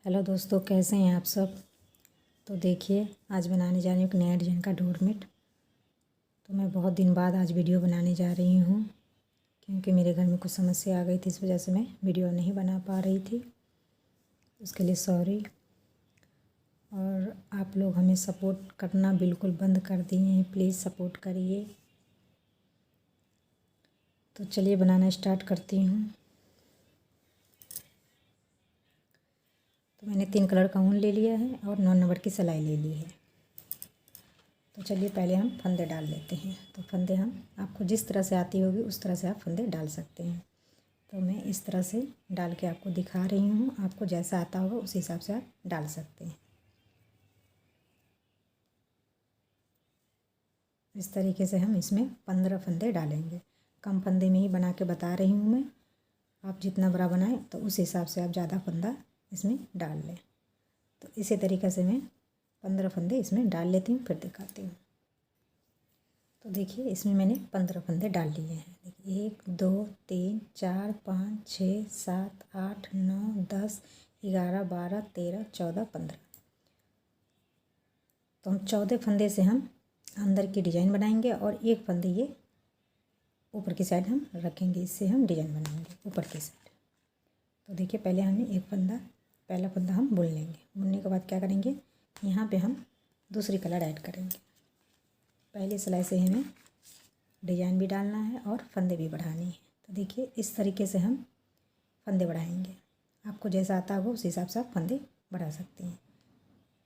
Hello दोस्तों, कैसे हैं आप सब। तो देखिए, आज बनाने जा रही हूँ एक नया डिजाइन का डोरमेट। तो मैं बहुत दिन बाद आज वीडियो बनाने जा रही हूँ, क्योंकि मेरे घर में कुछ समस्या आ गई थी, इस वजह से मैं वीडियो नहीं बना पा रही थी। उसके लिए सॉरी। और आप लोग हमें सपोर्ट करना बिल्कुल बंद कर दिए हैं, प्लीज़ सपोर्ट करिए। तो चलिए बनाना स्टार्ट करती हूँ। तो मैंने 3 कलर का ऊन ले लिया है और 9 नंबर की सिलाई ले ली है। तो चलिए पहले हम फंदे डाल लेते हैं। तो फंदे हम आपको जिस तरह से आती होगी उस तरह से आप फंदे डाल सकते हैं। तो मैं इस तरह से डाल के आपको दिखा रही हूँ, आपको जैसा आता होगा उस हिसाब से आप डाल सकते हैं। इस तरीके से हम इसमें 15 फंदे डालेंगे। कम फंदे में ही बना के बता रही हूँ मैं। आप जितना बड़ा बनाएं तो उस हिसाब से आप ज़्यादा फंदा इसमें डाल लें। तो इसी तरीके से मैं 15 फंदे इसमें डाल लेती हूँ, फिर दिखाती हूँ। तो देखिए, इसमें मैंने 15 फंदे डाल लिए हैं। देखिए 1 2 3 4 5 6 7 8 9 10 11 12 13 14 15। तो हम 14 फंदे से हम अंदर की डिजाइन बनाएंगे और एक फंदे ये ऊपर की साइड हम रखेंगे। इससे हम डिजाइन बनाएंगे ऊपर की साइड। तो देखिए, पहले हमें पहला फंदा हम बुन लेंगे। बुनने के बाद क्या करेंगे, यहाँ पे हम दूसरी कलर ऐड करेंगे। पहली सिलाई से हमें डिजाइन भी डालना है और फंदे भी बढ़ाने हैं। तो देखिए, इस तरीके से हम फंदे बढ़ाएंगे। आपको जैसा आता होगा उस हिसाब से आप फंदे बढ़ा सकते हैं।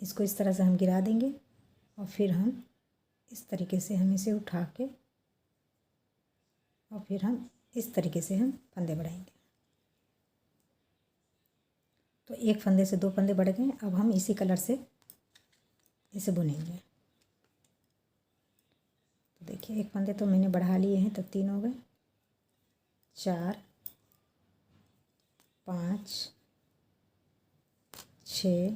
इसको इस तरह से हम गिरा देंगे और फिर हम इस तरीके से हम इसे उठा के और फिर हम इस तरीके से हम फंदे बढ़ाएंगे। तो एक फंदे से 2 फंदे बढ़ गए। अब हम इसी कलर से इसे बुनेंगे। तो देखिए, एक फंदे तो मैंने बढ़ा लिए हैं, तो 3 हो गए, 4 5 6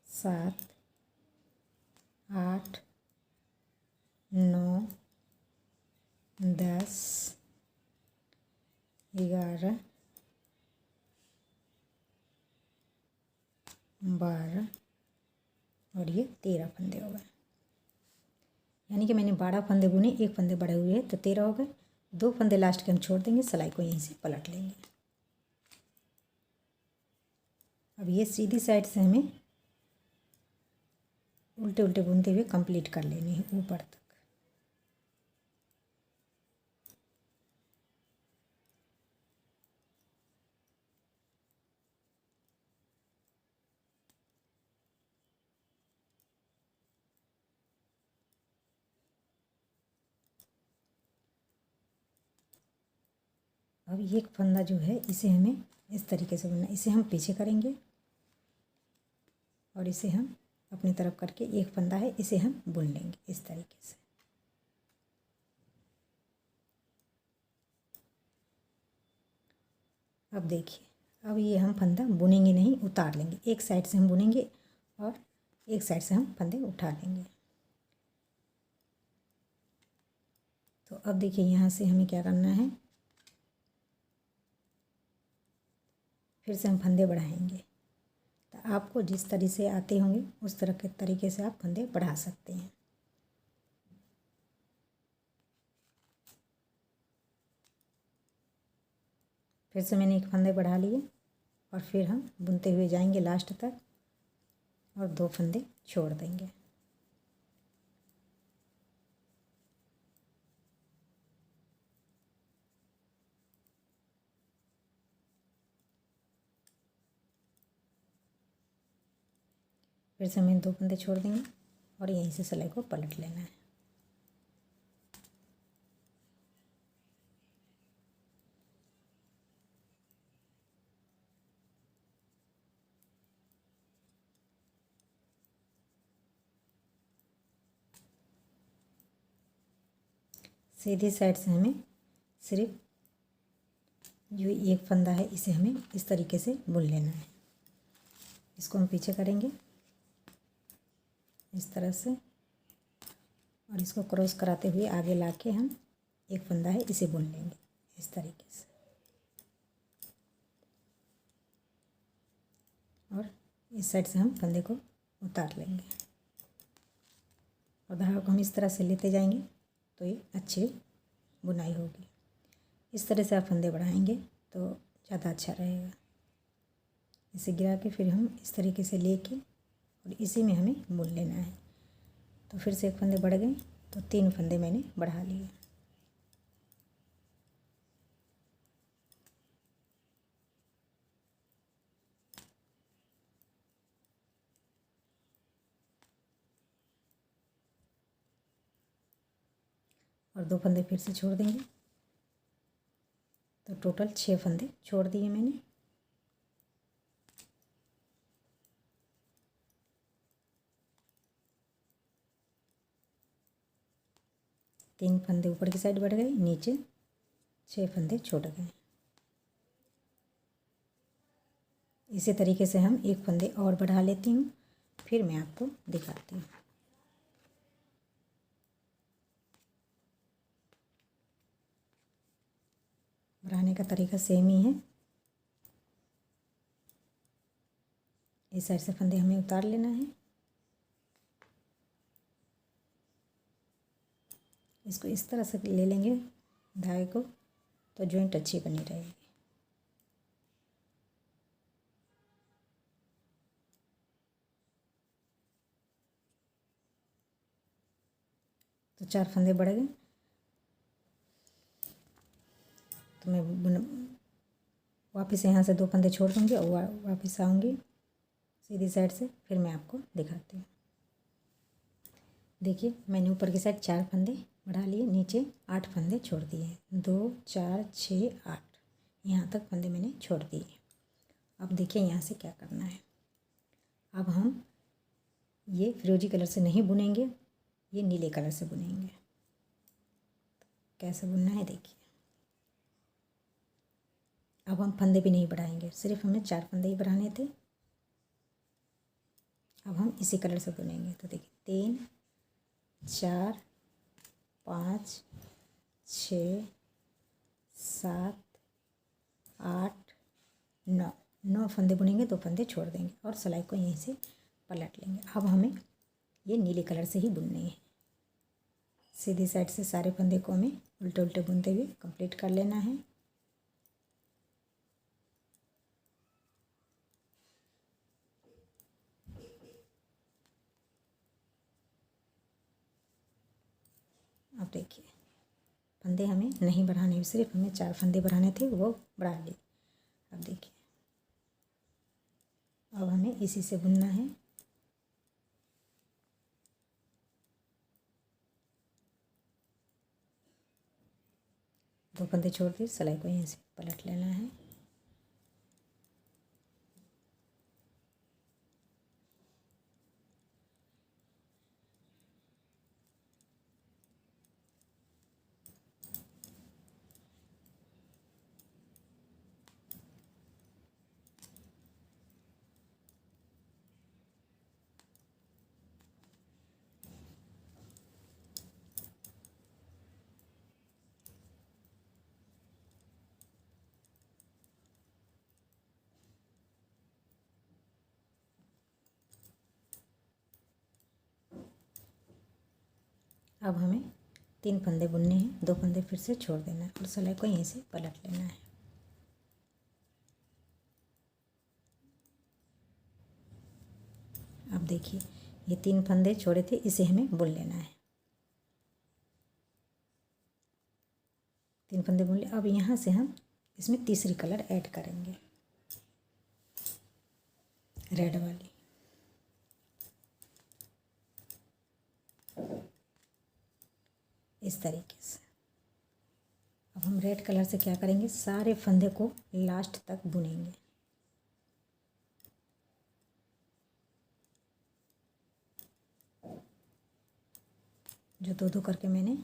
7 8 9 10 11 12 और ये 13 फंदे हो गए। यानी कि मैंने 12 फंदे बुने, एक फंदे बढ़े हुए हैं, तो 13 हो गए। 2 फंदे लास्ट के हम छोड़ देंगे, सिलाई को यहीं से पलट लेंगे। अब ये सीधी साइड से हमें उल्टे उल्टे बुनते हुए कंप्लीट कर लेनी है ऊपर तक। अब ये फंदा जो है इसे हमें इस तरीके से बुनना। इसे हम पीछे करेंगे और इसे हम अपनी तरफ करके, एक फंदा है इसे हम बुन लेंगे इस तरीके से। अब देखिए, अब ये हम फंदा बुनेंगे नहीं, उतार लेंगे। एक साइड से हम बुनेंगे और एक साइड से हम फंदे उठा लेंगे। तो अब देखिए, यहाँ से हमें क्या करना है, फिर से हम फंदे बढ़ाएंगे। तो आपको जिस तरीके से आते होंगे उस तरह के तरीके से आप फंदे बढ़ा सकते हैं। फिर से मैंने एक फंदे बढ़ा लिए और फिर हम बुनते हुए जाएंगे लास्ट तक और 2 फंदे छोड़ देंगे। फिर से मैंने 2 फंदे छोड़ देंगे और यहीं से सिलाई को पलट लेना है। सीधी साइड से हमें सिर्फ जो एक फंदा है इसे हमें इस तरीके से बुन लेना है। इसको हम पीछे करेंगे इस तरह से और इसको क्रॉस कराते हुए आगे ला के हम एक फंदा है इसे बुन लेंगे इस तरीके से। और इस साइड से हम फंदे को उतार लेंगे और धागे को हम इस तरह से लेते जाएंगे तो ये अच्छी बुनाई होगी। इस तरह से आप फंदे बढ़ाएंगे तो ज़्यादा अच्छा रहेगा। इसे गिरा के फिर हम इस तरीके से लेके और इसी में हमें बुन लेना है। तो फिर से एक फंदे बढ़ गए तो 3 फंदे मैंने बढ़ा लिए। और 2 फंदे फिर से छोड़ देंगे तो टोटल 6 फंदे छोड़ दिए मैंने। तीन फंदे ऊपर की साइड बढ़ गए, नीचे 6 फंदे छोड़ गए। इसी तरीके से हम एक फंदे और बढ़ा लेती हूँ, फिर मैं आपको दिखाती हूँ। बढ़ाने का तरीका सेम ही है। इस साइड से फंदे हमें उतार लेना है। इसको इस तरह से ले लेंगे धागे को तो जॉइंट अच्छी बनी रहेगी। तो 4 फंदे बढ़ गए तो मैं वापस यहाँ से 2 फंदे छोड़ दूँगी और वापस आऊँगी सीधी साइड से, फिर मैं आपको दिखाती हूँ। देखिए मैंने ऊपर की साइड 4 फंदे बढ़ा लिए, नीचे 8 फंदे छोड़ दिए। 2 4 6 8 यहाँ तक फंदे मैंने छोड़ दिए। अब देखिए यहाँ से क्या करना है। अब हम ये फिरोजी कलर से नहीं बुनेंगे, ये नीले कलर से बुनेंगे। कैसे बुनना है देखिए। अब हम फंदे भी नहीं बढ़ाएंगे, सिर्फ हमें 4 फंदे ही बढ़ाने थे। अब हम इसी कलर से बुनेंगे। तो देखिए 3 4 5 6 7 8 9 9 फंदे बुनेंगे, 2 फंदे छोड़ देंगे और सिलाई को यहीं से पलट लेंगे। अब हमें ये नीले कलर से ही बुनने हैं। सीधी साइड से सारे फंदे को हमें उल्टे उल्टे बुनते हुए कंप्लीट कर लेना है। अब देखिए फंदे हमें नहीं बढ़ाने, सिर्फ हमें 4 फंदे बढ़ाने थे, वो बढ़ा लिए। अब देखिए अब हमें इसी से बुनना है। दो फंदे छोड़ के सिलाई को यहीं से पलट लेना है। अब हमें 3 फंदे बुनने हैं, 2 फंदे फिर से छोड़ देना है और सिलाई को यहीं से पलट लेना है। अब देखिए ये 3 फंदे छोड़े थे, इसे हमें बुन लेना है। 3 फंदे बुन लिए। अब यहाँ से हम इसमें तीसरी कलर ऐड करेंगे, रेड वाली। इस तरीके से अब हम रेड कलर से क्या करेंगे, सारे फंदे को लास्ट तक बुनेंगे। जो दो दो करके मैंने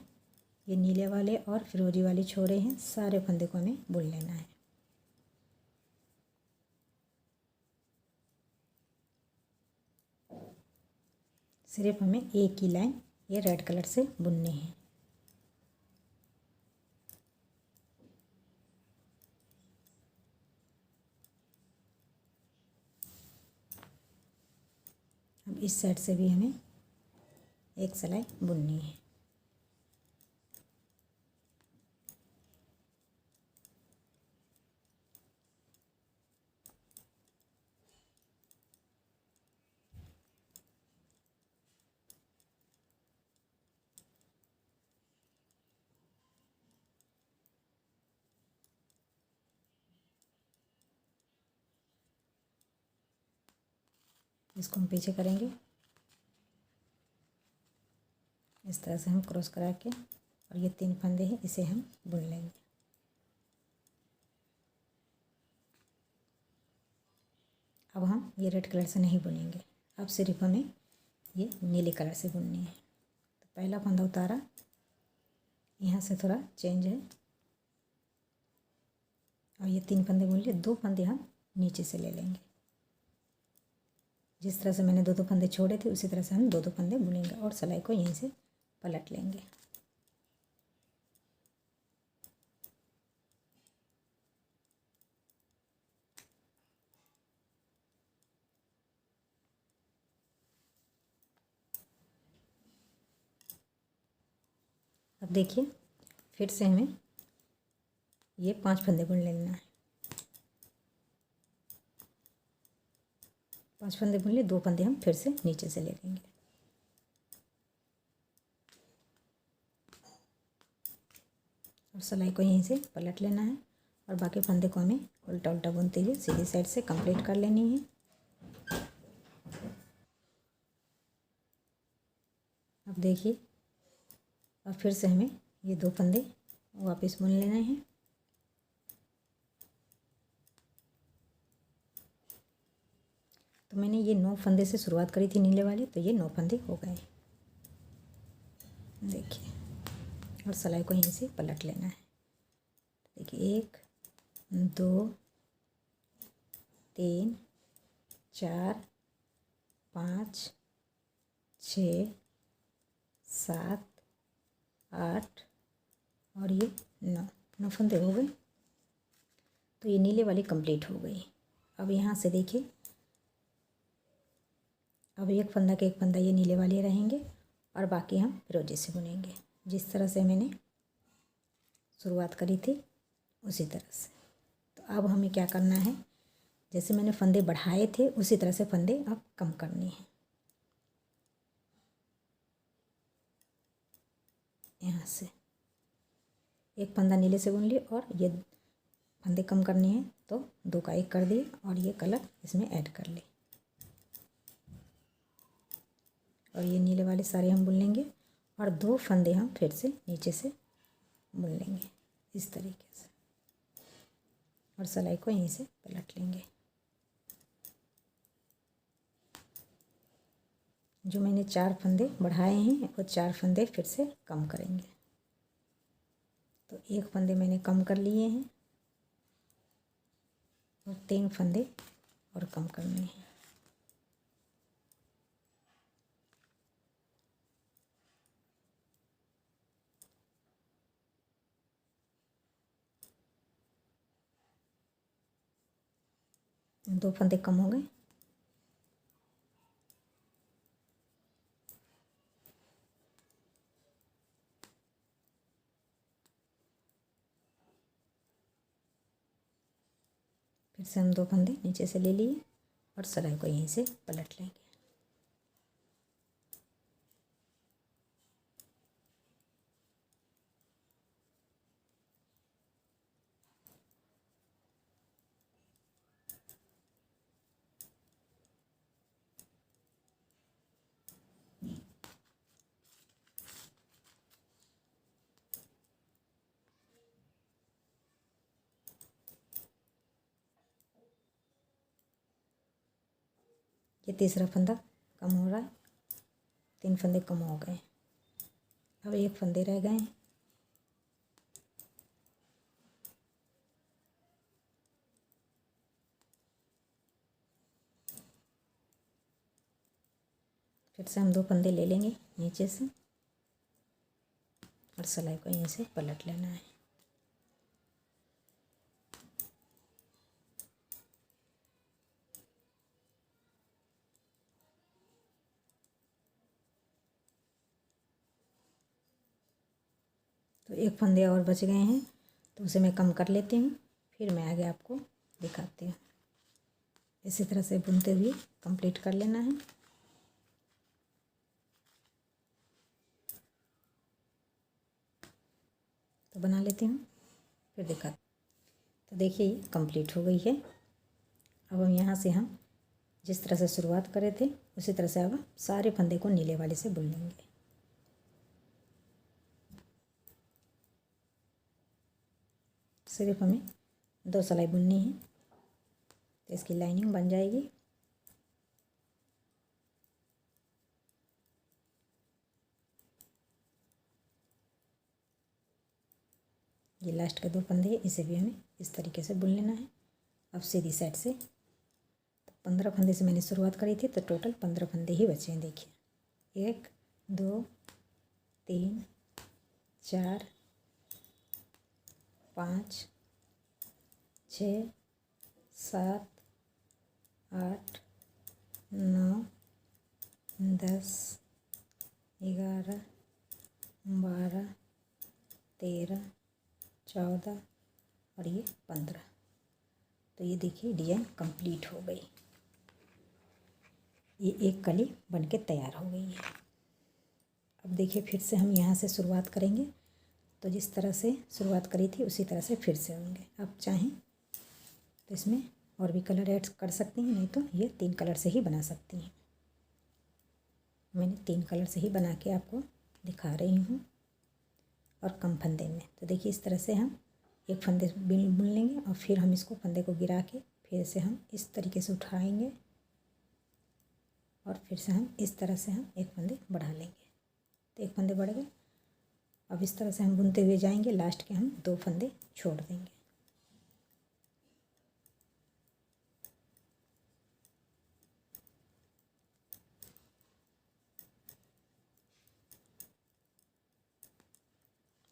ये नीले वाले और फिरोजी वाली छोड़े हैं, सारे फंदे को हमें बुन लेना है। सिर्फ हमें एक ही लाइन ये रेड कलर से बुननी है। अब इस साइड से भी हमें एक सिलाई बुननी है। इसको हम पीछे करेंगे, इस तरह से हम क्रॉस करा के, और ये 3 फंदे हैं, इसे हम बुन लेंगे। अब हम ये रेड कलर से नहीं बुनेंगे, अब सिर्फ हमें ये नीले कलर से बुननी है। तो पहला फंदा उतारा, यहाँ से थोड़ा चेंज है, और ये 3 फंदे बुन लिए। 2 फंदे हम नीचे से ले लेंगे। जिस तरह से मैंने 2 फंदे छोड़े थे उसी तरह से हम 2 फंदे बुनेंगे और सिलाई को यहीं से पलट लेंगे। अब देखिए, फिर से हमें ये 5 फंदे बुन लेना है। 5 फंदे बुन लिए, 2 फंदे हम फिर से नीचे से ले लेंगे। और सिलाई को यहीं से पलट लेना है, और बाकी फंदे को हमें उल्टा उल्टा बुनते हुए सीधी साइड से कंप्लीट कर लेनी है। अब देखिए, अब फिर से हमें ये 2 फंदे वापस बुन लेने हैं। तो मैंने ये 9 फंदे से शुरुआत करी थी नीले वाले, तो ये 9 फंदे हो गए। देखिए, और सिलाई को यहीं से पलट लेना है। देखिए, 1 2 3 4 5 6 7 8 और ये 9 फंदे हो गए। तो ये नीले वाली कंप्लीट हो गई। अब यहाँ से देखिए, अब एक फंदा के एक फंदा ये नीले वाले रहेंगे, और बाकी हम फिरोजी से बुनेंगे। जिस तरह से मैंने शुरुआत करी थी उसी तरह से। तो अब हमें क्या करना है, जैसे मैंने फंदे बढ़ाए थे उसी तरह से फंदे अब कम करने हैं। यहाँ से एक फंदा नीले से बुन लिए, और ये फंदे कम करने हैं तो 2 का 1 कर दिए, और ये कलर इसमें ऐड कर लिए, और ये नीले वाले सारे हम बुन लेंगे, और 2 फंदे हम फिर से नीचे से बुन लेंगे इस तरीके से, और सिलाई को यहीं से पलट लेंगे। जो मैंने 4 फंदे बढ़ाए हैं वो 4 फंदे फिर से कम करेंगे। तो 1 फंदे मैंने कम कर लिए हैं, और 3 फंदे और कम करने हैं। दो फंदे कम हो गए। फिर से हम 2 फंदे नीचे से ले लिए, और सिलाई को यहीं से पलट लेंगे। ये तीसरा फंदा कम हो रहा है, 3 फंदे कम हो गए। अब 1 फंदे रह गए हैं। फिर से हम 2 फंदे ले लेंगे नीचे से, और सिलाई को यहीं से पलट लेना है। तो एक फंदे और बच गए हैं, तो उसे मैं कम कर लेती हूँ, फिर मैं आगे आपको दिखाती हूँ। इसी तरह से बुनते हुए कंप्लीट कर लेना है। तो बना लेती हूँ, फिर दिखा। तो देखिए ये कंप्लीट हो गई है। अब हम यहाँ से हम जिस तरह से शुरुआत करे थे उसी तरह से अब सारे फंदे को नीले वाले से बुन लेंगे। सिर्फ हमें 2 सिलाई बुननी है, तो इसकी लाइनिंग बन जाएगी। ये लास्ट के 2 फंदे हैं, इसे भी हमें इस तरीके से बुन लेना है। अब सीधी साइड से 15 फंदे से मैंने शुरुआत करी थी, तो टोटल 15 फंदे ही बचे हैं। देखिए 1 2 3 4 5 6 7 8 9 10 11 12 13 14 और ये 15। तो ये देखिए डिजाइन कंप्लीट हो गई। ये एक कली बनके तैयार हो गई है। अब देखिए फिर से हम यहाँ से शुरुआत करेंगे, तो जिस तरह से शुरुआत करी थी उसी तरह से फिर से होंगे। आप चाहें तो इसमें और भी कलर ऐड कर सकती हैं, नहीं तो ये 3 कलर से ही बना सकती हैं। मैंने 3 कलर से ही बना के आपको दिखा रही हूँ, और कम फंदे में। तो देखिए इस तरह से हम एक फंदे बुन लेंगे और फिर हम इसको फंदे को गिरा के फिर से हम इस तरीके से उठाएंगे, और फिर से हम इस तरह से हम एक फंदे बढ़ा लेंगे। तो एक फंदे बढ़ गए। अब इस तरह से हम बुनते हुए जाएंगे, लास्ट के हम 2 फंदे छोड़ देंगे।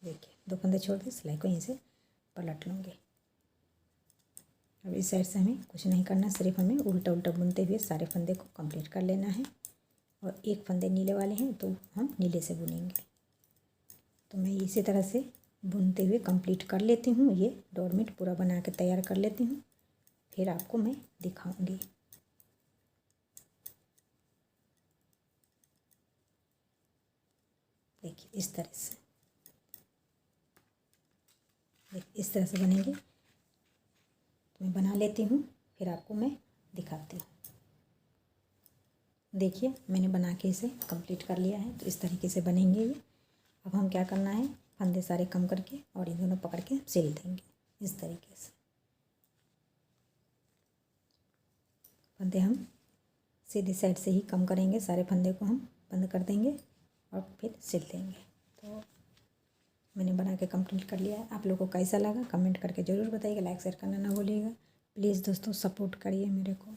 देखिए 2 फंदे छोड़ दिए, सिलाई को यहीं से पलट लूँगी। अब इस साइड से हमें कुछ नहीं करना, सिर्फ हमें उल्टा उल्टा बुनते हुए सारे फंदे को कंप्लीट कर लेना है। और एक फंदे नीले वाले हैं, तो हम नीले से बुनेंगे। तो मैं इसी तरह से बुनते हुए कंप्लीट कर लेती हूँ। ये डोरमेट पूरा बना के तैयार कर लेती हूँ, फिर आपको मैं दिखाऊंगी। देखिए इस तरह से, देखिए इस तरह से बनेंगे। तो मैं बना लेती हूँ, फिर आपको मैं दिखाती हूँ। देखिए मैंने बना के इसे कंप्लीट कर लिया है। तो इस तरीके से बनेंगे ये। अब हम क्या करना है, फंदे सारे कम करके और ये दोनों पकड़ के सिल देंगे इस तरीके से। फंदे हम सीधी साइड से ही कम करेंगे, सारे फंदे को हम बंद कर देंगे और फिर सिल देंगे। तो मैंने बना के कंप्लीट कर लिया है। आप लोगों को कैसा लगा कमेंट करके ज़रूर बताइएगा। लाइक शेयर करना ना भूलिएगा। प्लीज़ दोस्तों सपोर्ट करिए मेरे को।